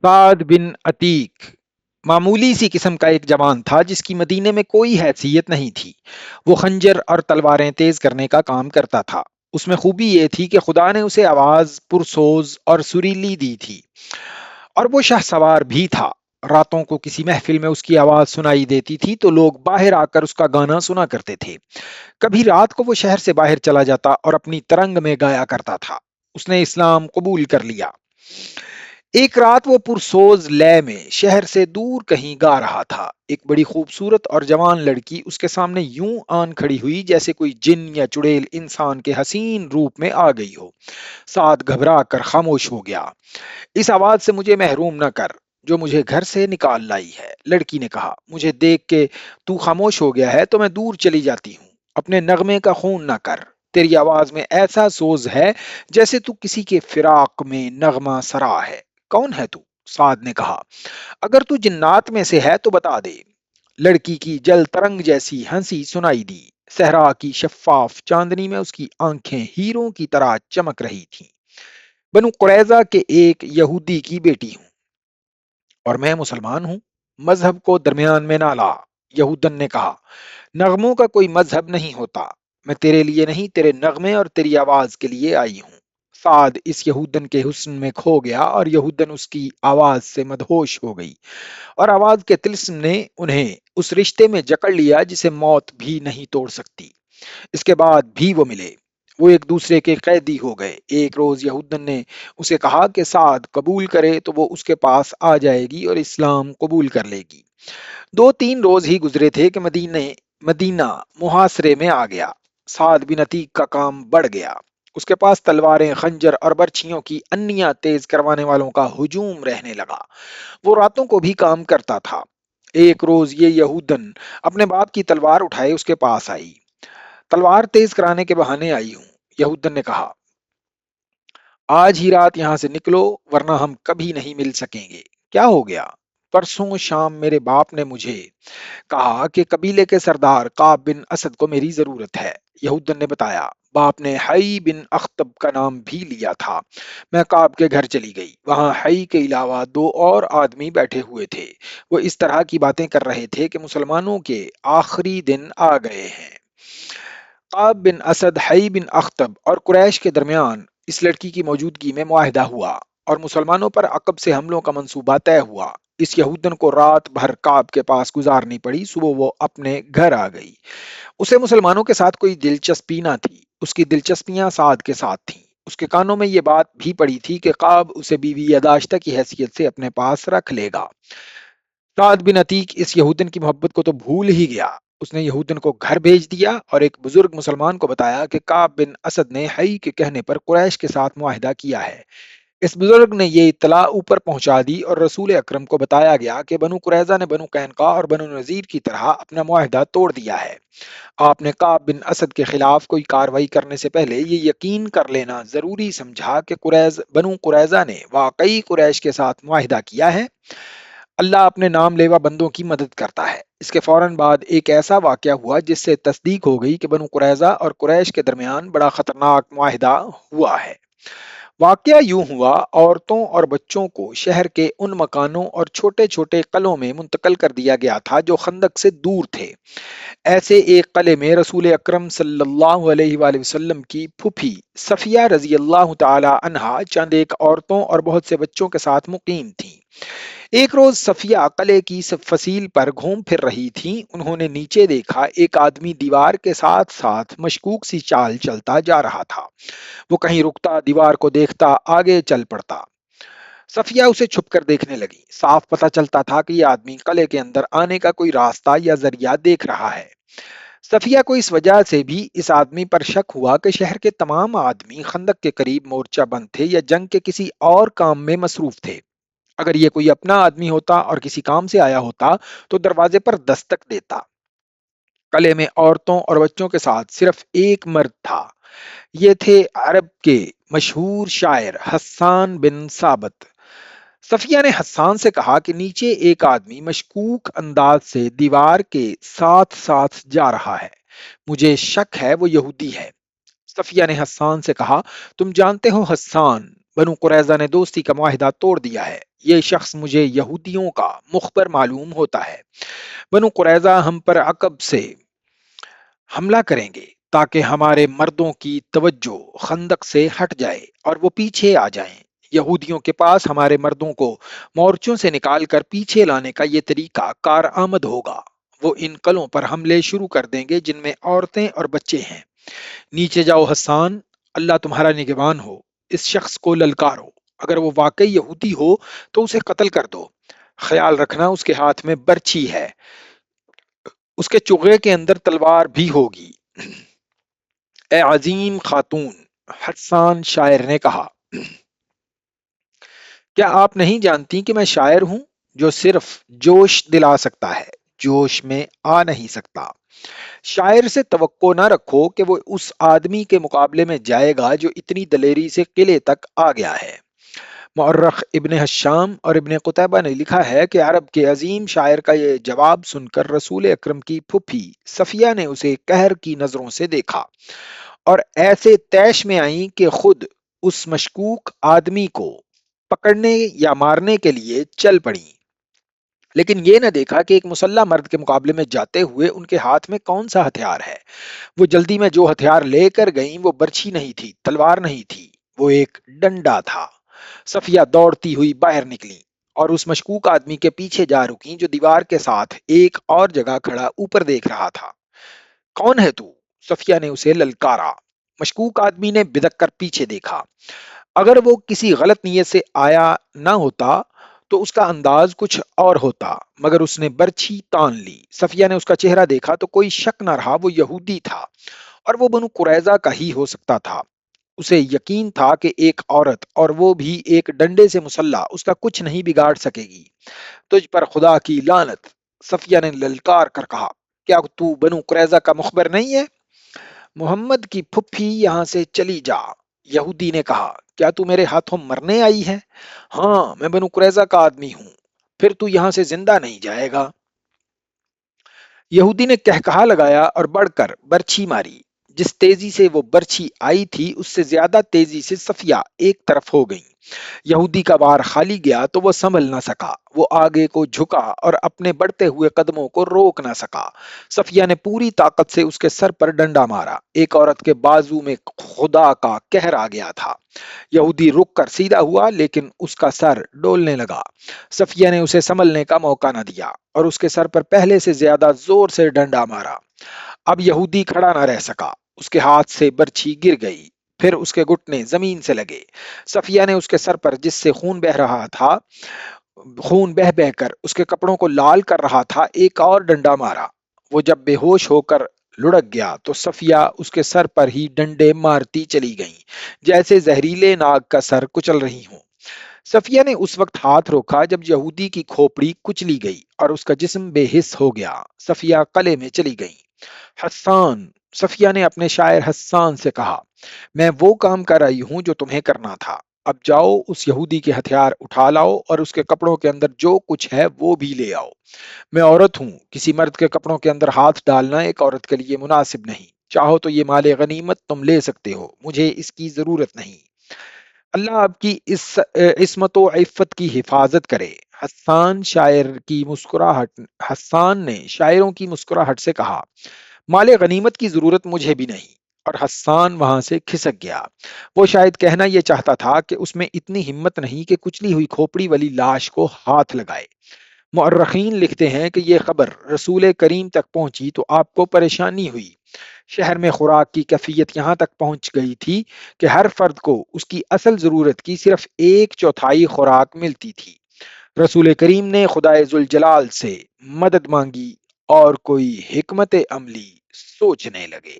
سعد بن عتیق معمولی سی قسم کا ایک جوان تھا جس کی مدینے میں کوئی حیثیت نہیں تھی۔ وہ خنجر اور تلواریں تیز کرنے کا کام کرتا تھا۔ اس میں خوبی یہ تھی کہ خدا نے اسے آواز پرسوز اور سریلی دی تھی، اور وہ شاہ سوار بھی تھا۔ راتوں کو کسی محفل میں اس کی آواز سنائی دیتی تھی تو لوگ باہر آ کر اس کا گانا سنا کرتے تھے۔ کبھی رات کو وہ شہر سے باہر چلا جاتا اور اپنی ترنگ میں گایا کرتا تھا۔ اس نے اسلام قبول کر لیا۔ ایک رات وہ پرسوز لے میں شہر سے دور کہیں گا رہا تھا۔ ایک بڑی خوبصورت اور جوان لڑکی اس کے سامنے یوں آن کھڑی ہوئی جیسے کوئی جن یا چڑیل انسان کے حسین روپ میں آ گئی ہو۔ سعد گھبرا کر خاموش ہو گیا۔ اس آواز سے مجھے محروم نہ کر جو مجھے گھر سے نکال لائی ہے، لڑکی نے کہا۔ مجھے دیکھ کے تو خاموش ہو گیا ہے تو میں دور چلی جاتی ہوں۔ اپنے نغمے کا خون نہ کر۔ تیری آواز میں ایسا سوز ہے جیسے تو کسی کے فراق میں نغمہ سرا ہے۔ کون ہے تو؟ سعد نے کہا۔ اگر تو جنات میں سے ہے تو بتا دے۔ لڑکی کی جل ترنگ جیسی ہنسی سنائی دی۔ صحرا کی شفاف چاندنی میں اس کی آنکھیں ہیروں کی طرح چمک رہی تھیں۔ بنو قریظہ کے ایک یہودی کی بیٹی ہوں اور میں مسلمان ہوں۔ مذہب کو درمیان میں نہ لا، یہودن نے کہا۔ نغموں کا کوئی مذہب نہیں ہوتا۔ میں تیرے لیے نہیں، تیرے نغمے اور تیری آواز کے لیے آئی ہوں۔ سعد اس یہودن کے حسن میں کھو گیا اور یہودن اس کی آواز سے مدہوش ہو گئی، اور آواز کے طلسم نے انہیں اس رشتے میں جکڑ لیا جسے موت بھی نہیں توڑ سکتی۔ اس کے بعد بھی وہ ملے۔ وہ ایک دوسرے کے قیدی ہو گئے۔ ایک روز یہودن نے اسے کہا کہ سعد قبول کرے تو وہ اس کے پاس آ جائے گی اور اسلام قبول کر لے گی۔ 2-3 روز ہی گزرے تھے کہ مدینہ محاصرے میں آ گیا۔ سعد بن عتیق کا کام بڑھ گیا۔ اس کے پاس تلواریں، خنجر اور برچھیوں کی انیاں تیز کروانے والوں کا ہجوم رہنے لگا۔ وہ راتوں کو بھی کام کرتا تھا۔ ایک روز یہ یہودن اپنے باپ کی تلوار اٹھائے اس کے پاس آئی۔ تلوار تیز کرانے کے بہانے آئی ہوں، یہودن نے کہا۔ آج ہی رات یہاں سے نکلو ورنہ ہم کبھی نہیں مل سکیں گے۔ کیا ہو گیا؟ پرسوں شام میرے باپ نے مجھے کہا کہ قبیلے کے سردار کعب بن اسد کو میری ضرورت ہے۔ یہودن نے بتایا۔ باپ نے حئی بن اخطب کا نام بھی لیا تھا۔ میں کعب کے گھر چلی گئی۔ وہاں حئی کے علاوہ 2 اور آدمی بیٹھے ہوئے تھے۔ وہ اس طرح کی باتیں کر رہے تھے کہ مسلمانوں کے آخری دن آ گئے ہیں۔ کعب بن اسد، حئی بن اخطب اور قریش کے درمیان اس لڑکی کی موجودگی میں معاہدہ ہوا اور مسلمانوں پر عقب سے حملوں کا منصوبہ طے ہوا۔ اس یہودن کو رات بھر کعب کے پاس گزارنی پڑی۔ صبح وہ اپنے گھر آ گئی۔ اسے مسلمانوں کے ساتھ کوئی دلچسپی نہ تھی۔ اس کی دلچسپیاں سعد کے ساتھ تھیں۔ اس کے کانوں میں یہ بات بھی پڑی تھی کہ کعب اسے بیوی یا داشتہ کی حیثیت سے اپنے پاس رکھ لے گا۔ سعد بن عتیق اس یہودن کی محبت کو تو بھول ہی گیا۔ اس نے یہودن کو گھر بھیج دیا اور ایک بزرگ مسلمان کو بتایا کہ کعب بن اسد نے حئی کے کہنے پر قریش کے ساتھ معاہدہ کیا ہے۔ اس بزرگ نے یہ اطلاع اوپر پہنچا دی اور رسول اکرم کو بتایا گیا کہ بنو قریظہ نے بنو قینقاع اور بنو نذیر کی طرح اپنا معاہدہ توڑ دیا ہے۔ آپ نے کعب بن اسد کے خلاف کوئی کارروائی کرنے سے پہلے یہ یقین کر لینا ضروری سمجھا کہ بنو قریظہ نے واقعی قریش کے ساتھ معاہدہ کیا ہے۔ اللہ اپنے نام لیوا بندوں کی مدد کرتا ہے۔ اس کے فوراً بعد ایک ایسا واقعہ ہوا جس سے تصدیق ہو گئی کہ بنو قریظہ اور قریش کے درمیان بڑا خطرناک معاہدہ ہوا ہے۔ واقعہ یوں ہوا، عورتوں اور بچوں کو شہر کے ان مکانوں اور چھوٹے چھوٹے قلعوں میں منتقل کر دیا گیا تھا جو خندق سے دور تھے۔ ایسے ایک قلعے میں رسول اکرم صلی اللہ علیہ وآلہ وسلم کی پھوپھی صفیہ رضی اللہ تعالی عنہا چند ایک عورتوں اور بہت سے بچوں کے ساتھ مقیم تھیں۔ ایک روز صفیہ قلعے کی فصیل پر گھوم پھر رہی تھیں۔ انہوں نے نیچے دیکھا ایک آدمی دیوار کے ساتھ ساتھ مشکوک سی چال چلتا جا رہا تھا۔ وہ کہیں رکتا، دیوار کو دیکھتا، آگے چل پڑتا۔ صفیہ اسے چھپ کر دیکھنے لگی۔ صاف پتہ چلتا تھا کہ یہ آدمی قلعے کے اندر آنے کا کوئی راستہ یا ذریعہ دیکھ رہا ہے۔ صفیہ کو اس وجہ سے بھی اس آدمی پر شک ہوا کہ شہر کے تمام آدمی خندق کے قریب مورچہ بند تھے یا جنگ کے کسی اور کام میں مصروف تھے۔ اگر یہ کوئی اپنا آدمی ہوتا اور کسی کام سے آیا ہوتا تو دروازے پر دستک دیتا۔ قلعے میں عورتوں اور بچوں کے ساتھ صرف ایک مرد تھا۔ یہ تھے عرب کے مشہور شاعر حسان بن ثابت۔ صفیہ نے حسان سے کہا کہ نیچے ایک آدمی مشکوک انداز سے دیوار کے ساتھ ساتھ جا رہا ہے۔ مجھے شک ہے وہ یہودی ہے۔ صفیہ نے حسان سے کہا، تم جانتے ہو حسان، بنو قریظہ نے دوستی کا معاہدہ توڑ دیا ہے۔ یہ شخص مجھے یہودیوں کا مخبر معلوم ہوتا ہے۔ بنو قریظہ ہم پر عقب سے حملہ کریں گے تاکہ ہمارے مردوں کی توجہ خندق سے ہٹ جائے اور وہ پیچھے آ جائیں۔ یہودیوں کے پاس ہمارے مردوں کو مورچوں سے نکال کر پیچھے لانے کا یہ طریقہ کارآمد ہوگا۔ وہ ان قلعوں پر حملے شروع کر دیں گے جن میں عورتیں اور بچے ہیں۔ نیچے جاؤ حسان، اللہ تمہارا نگہبان ہو۔ اس شخص کو للکارو، اگر وہ واقعی یہودی ہو تو اسے قتل کر دو۔ خیال رکھنا اس کے ہاتھ میں برچھی ہے، اس کے چوغے کے اندر تلوار بھی ہوگی۔ اے عظیم خاتون، حسان شاعر نے کہا، کیا آپ نہیں جانتی کہ میں شاعر ہوں جو صرف جوش دلا سکتا ہے، جوش میں آ نہیں سکتا۔ شاعر سے توقع نہ رکھو کہ وہ اس آدمی کے مقابلے میں جائے گا جو اتنی دلیری سے قلعے تک آ گیا ہے۔ مورخ ابن حشام اور ابن قتیبہ نے لکھا ہے کہ عرب کے عظیم شاعر کا یہ جواب سن کر رسول اکرم کی پھوپھی صفیہ نے اسے قہر کی نظروں سے دیکھا اور ایسے طیش میں آئیں کہ خود اس مشکوک آدمی کو پکڑنے یا مارنے کے لیے چل پڑیں، لیکن یہ نہ دیکھا کہ ایک مسلح مرد کے مقابلے میں جاتے ہوئے ان کے ہاتھ میں کون سا ہتھیار ہے۔ وہ جلدی میں جو ہتھیار لے کر گئیں وہ برچھی نہیں تھی، تلوار نہیں تھی، وہ ایک ڈنڈا تھا۔ صفیہ دوڑتی ہوئی باہر نکلی اور اس مشکوک آدمی کے پیچھے جا رکیں جو دیوار کے ساتھ ایک اور جگہ کھڑا اوپر دیکھ رہا تھا۔ کون ہے تو؟ صفیہ نے اسے للکارا۔ مشکوک آدمی نے بدک کر پیچھے دیکھا۔ اگر وہ کسی غلط نیت سے آیا نہ ہوتا تو اس کا انداز کچھ اور ہوتا، مگر اس نے برچھی تان لی۔ صفیہ نے اس کا چہرہ دیکھا تو کوئی شک نہ رہا، وہ یہودی تھا اور وہ بنو قریظہ کا ہی ہو سکتا تھا۔ اسے یقین تھا کہ ایک عورت اور وہ بھی ایک ڈنڈے سے مسلح اس کا کچھ نہیں بگاڑ سکے گی۔ تجھ پر خدا کی لعنت، صفیہ نے للکار کر کہا، کیا تو بنو قریظہ کا مخبر نہیں ہے؟ محمد کی پھپھی یہاں سے چلی جا۔ یہودی نے کہا، کیا تو میرے ہاتھوں مرنے آئی ہے؟ ہاں، میں بنو قریظہ کا آدمی ہوں۔ پھر تو یہاں سے زندہ نہیں جائے گا۔ یہودی نے کہکہا لگایا اور بڑھ کر برچھی ماری۔ جس تیزی سے وہ برچھی آئی تھی اس سے زیادہ تیزی سے صفیہ ایک طرف ہو گئی۔ یہودی کا وار خالی گیا تو وہ سنبھل نہ سکا، وہ آگے کو جھکا اور اپنے بڑھتے ہوئے قدموں کو روک نہ سکا۔ صفیہ نے پوری طاقت سے اس کے سر پر ڈنڈا مارا۔ ایک عورت کے بازو میں خدا کا قہر آ گیا تھا۔ یہودی رک کر سیدھا ہوا لیکن اس کا سر ڈولنے لگا۔ صفیہ نے اسے سنبھلنے کا موقع نہ دیا اور اس کے سر پر پہلے سے زیادہ زور سے ڈنڈا مارا۔ اب یہودی کھڑا نہ رہ سکا، اس کے ہاتھ سے برچھی گر گئی، پھر اس کے گھٹنے زمین سے لگے۔ صفیہ نے اس کے سر پر جس سے خون بہ رہا تھا، خون بہ بہ کر اس کے کپڑوں کو لال کر رہا تھا، ایک اور ڈنڈا مارا۔ وہ جب بے ہوش ہو کر لڑک گیا تو صفیہ اس کے سر پر ہی ڈنڈے مارتی چلی گئیں جیسے زہریلے ناگ کا سر کچل رہی ہوں۔ صفیہ نے اس وقت ہاتھ روکا جب یہودی کی کھوپڑی کچلی گئی اور اس کا جسم بے حس ہو گیا۔ صفیہ قلعے میں چلی گئی۔ حسان، صفیہ نے اپنے شاعر حسان سے کہا، میں وہ کام کر رہی ہوں جو تمہیں کرنا تھا۔ اب جاؤ اس یہودی کے ہتھیار اٹھا لاؤ اور اس کے کپڑوں کے اندر جو کچھ ہے وہ بھی لے آؤ۔ میں عورت ہوں، کسی مرد کے کپڑوں کے اندر ہاتھ ڈالنا ایک عورت کے لیے مناسب نہیں۔ چاہو تو یہ مال غنیمت تم لے سکتے ہو، مجھے اس کی ضرورت نہیں۔ اللہ آپ کی اس عصمت و عفت کی حفاظت کرے۔ حسان نے شاعروں کی مسکراہٹ سے کہا، مال غنیمت کی ضرورت مجھے بھی نہیں، اور حسان وہاں سے کھسک گیا۔ وہ شاید کہنا یہ چاہتا تھا کہ اس میں اتنی ہمت نہیں کہ کچلی ہوئی کھوپڑی والی لاش کو ہاتھ لگائے۔ مورخین لکھتے ہیں کہ یہ خبر رسول کریم تک پہنچی تو آپ کو پریشانی ہوئی۔ شہر میں خوراک کی کیفیت یہاں تک پہنچ گئی تھی کہ ہر فرد کو اس کی اصل ضرورت کی صرف ایک چوتھائی خوراک ملتی تھی۔ رسول کریم نے خدائے ذوالجلال سے مدد مانگی اور کوئی حکمت عملی سوچنے لگے۔